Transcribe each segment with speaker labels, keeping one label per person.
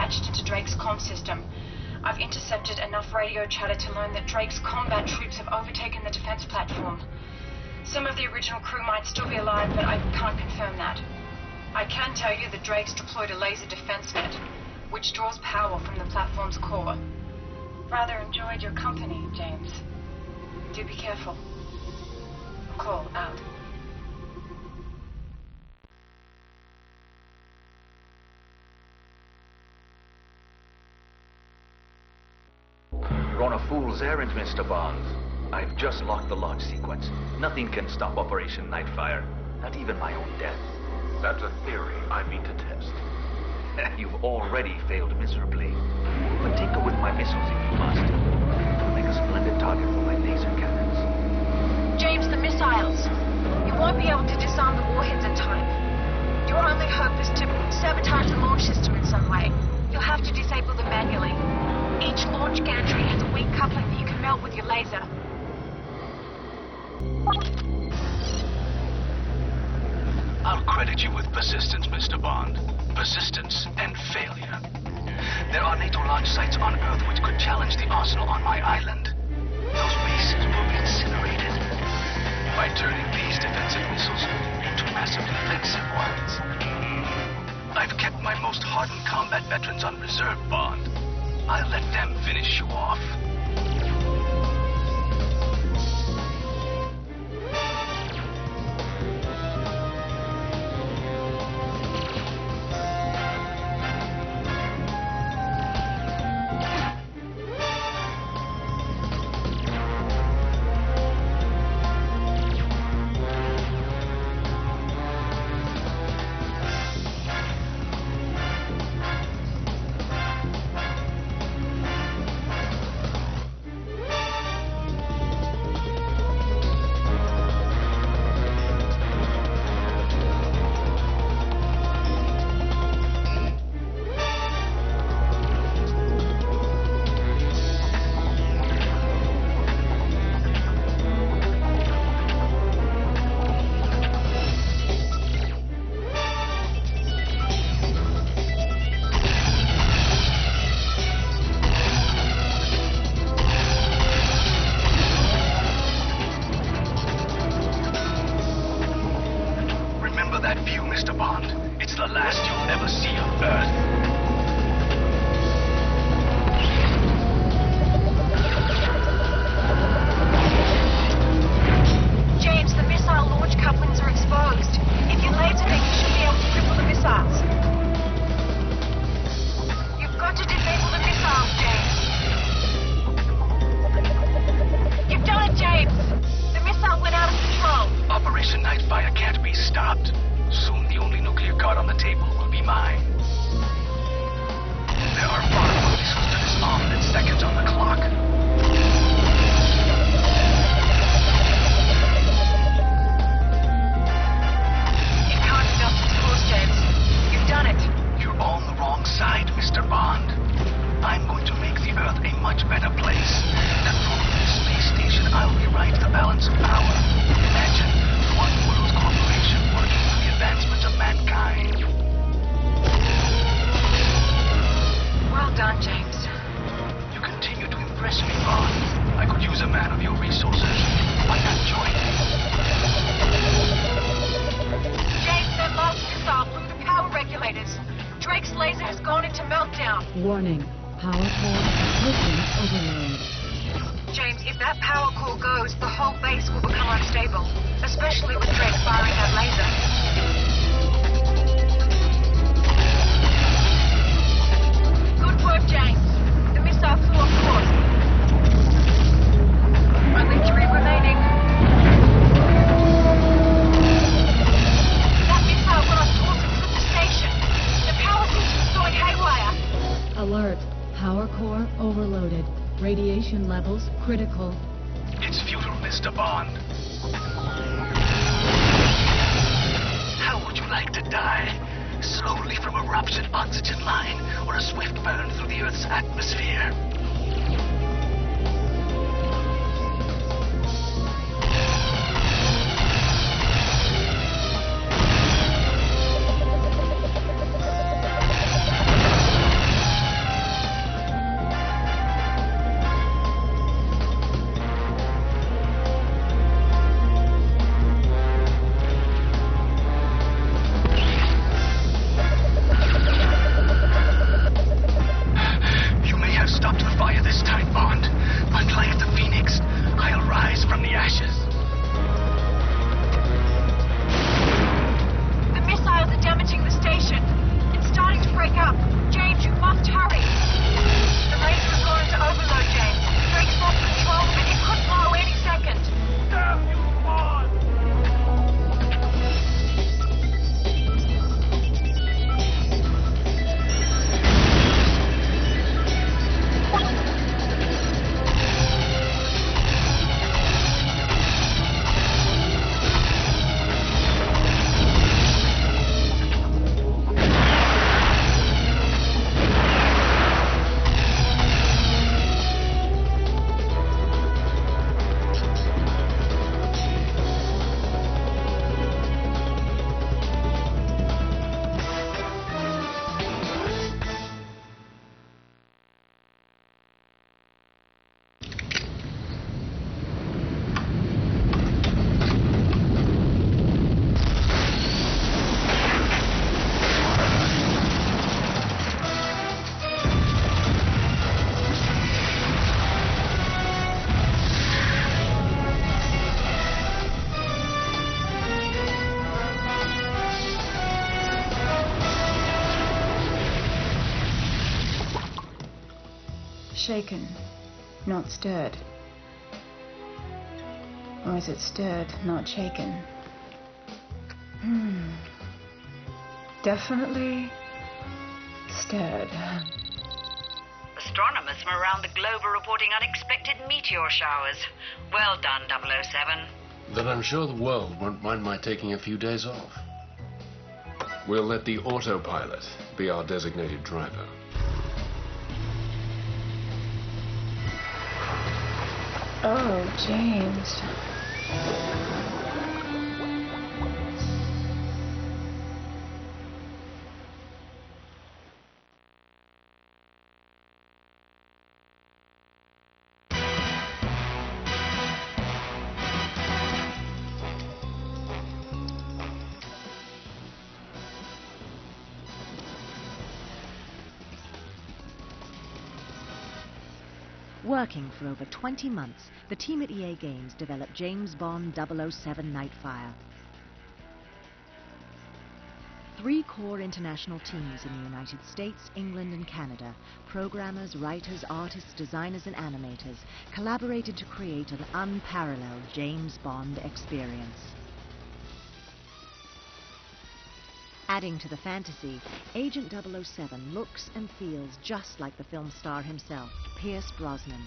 Speaker 1: patched into Drake's comm system. I've intercepted enough radio chatter to learn that Drake's combat troops have overtaken the defense platform. Some of the original crew might still be alive, but I can't confirm that. I can tell you that Drake's deployed a laser defense net, which draws power from the platform's core. Rather enjoyed your company, James. Do be careful. Call out.
Speaker 2: You're on a fool's errand, Mr. Bond. I've just locked the launch sequence. Nothing can stop Operation Nightfire, not even my own death.
Speaker 3: That's a theory I mean to test.
Speaker 2: You've already failed miserably. But tinker with my missiles if you must. It'll make a splendid target for my laser cannons.
Speaker 1: James, the missiles. You won't be able to disarm the warheads in time. Your only hope is to sabotage the launch system in some way. You'll have to disable them manually. Each launch gantry has a weak coupling that you can melt with your laser.
Speaker 3: I'll credit you with persistence, Mr. Bond. Persistence and failure. There are NATO launch sites on Earth which could challenge the arsenal on my island. Those bases will be incinerated. By turning these defensive missiles into massive defensive ones. I've kept my most hardened combat veterans on reserve, Bond. I'll let them finish you off. Nightfire can't be stopped. Soon the only nuclear card on the table will be mine. There are far more missiles to disarm than seconds on the clock.
Speaker 1: You can't stop this course, James. You've done it.
Speaker 3: You're on the wrong side, Mr. Bond. I'm going to make the Earth a much better place. And from this space station, I'll rewrite the balance of power. Imagine one world corporation working for the advancement of mankind.
Speaker 1: Well done, James.
Speaker 3: You continue to impress me, Bond. I could use a man of your resources. Why not join me?
Speaker 1: James, that last missile blew the power regulators. Drake's laser has gone into meltdown.
Speaker 4: Warning. Power core approaching overload.
Speaker 1: James, if that power core goes, the whole base will become unstable. Especially with Drake firing that laser. Good work, James. The missile flew off course. Only 3 remaining. That missile went off course and hit the station. The power system's going haywire.
Speaker 4: Alert. Power core overloaded. Radiation levels critical.
Speaker 3: It's futile, Mr. Bond. How would you like to die? Slowly from a ruptured oxygen line or a swift burn through the Earth's atmosphere?
Speaker 1: shaken, not stirred? Or is it stirred, not shaken? Definitely stirred.
Speaker 5: Astronomers from around the globe are reporting unexpected meteor showers. Well done, 007.
Speaker 6: Then I'm sure the world won't mind my taking a few days off. We'll let the autopilot be our designated driver.
Speaker 1: Oh, James.
Speaker 7: Working for over 20 months, the team at EA Games developed James Bond 007 Nightfire. 3 core international teams in the United States, England and Canada, programmers, writers, artists, designers and animators, collaborated to create an unparalleled James Bond experience. Adding to the fantasy, Agent 007 looks and feels just like the film star himself, Pierce Brosnan.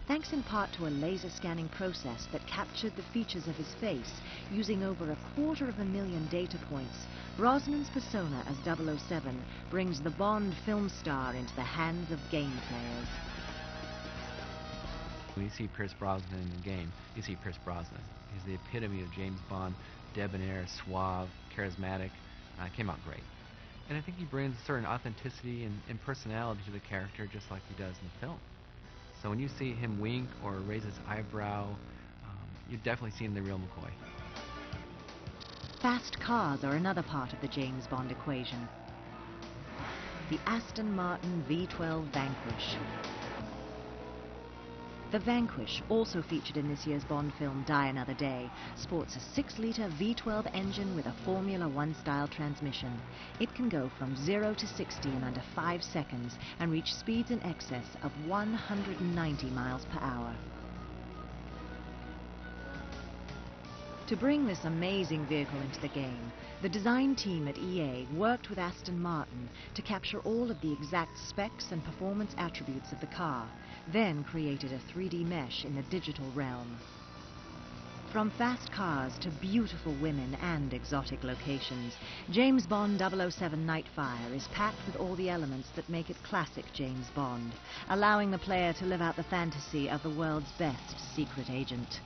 Speaker 7: Thanks in part to a laser scanning process that captured the features of his face using over 250,000 data points, Brosnan's persona as 007 brings the Bond film star into the hands of game players.
Speaker 8: When you see Pierce Brosnan in the game, you see Pierce Brosnan. He's the epitome of James Bond, debonair, suave, charismatic. Came out great. And I think he brings a certain authenticity and personality to the character just like he does in the film. So when you see him wink or raise his eyebrow, you're definitely seeing the real McCoy.
Speaker 7: Fast cars are another part of the James Bond equation. The Aston Martin V12 Vanquish. The Vanquish, also featured in this year's Bond film Die Another Day, sports a 6-litre V12 engine with a Formula 1 style transmission. It can go from 0 to 60 in under 5 seconds and reach speeds in excess of 190 miles per hour. To bring this amazing vehicle into the game, the design team at EA worked with Aston Martin to capture all of the exact specs and performance attributes of the car, then created a 3D mesh in the digital realm. From fast cars to beautiful women and exotic locations, James Bond 007 Nightfire is packed with all the elements that make it classic James Bond, allowing the player to live out the fantasy of the world's best secret agent.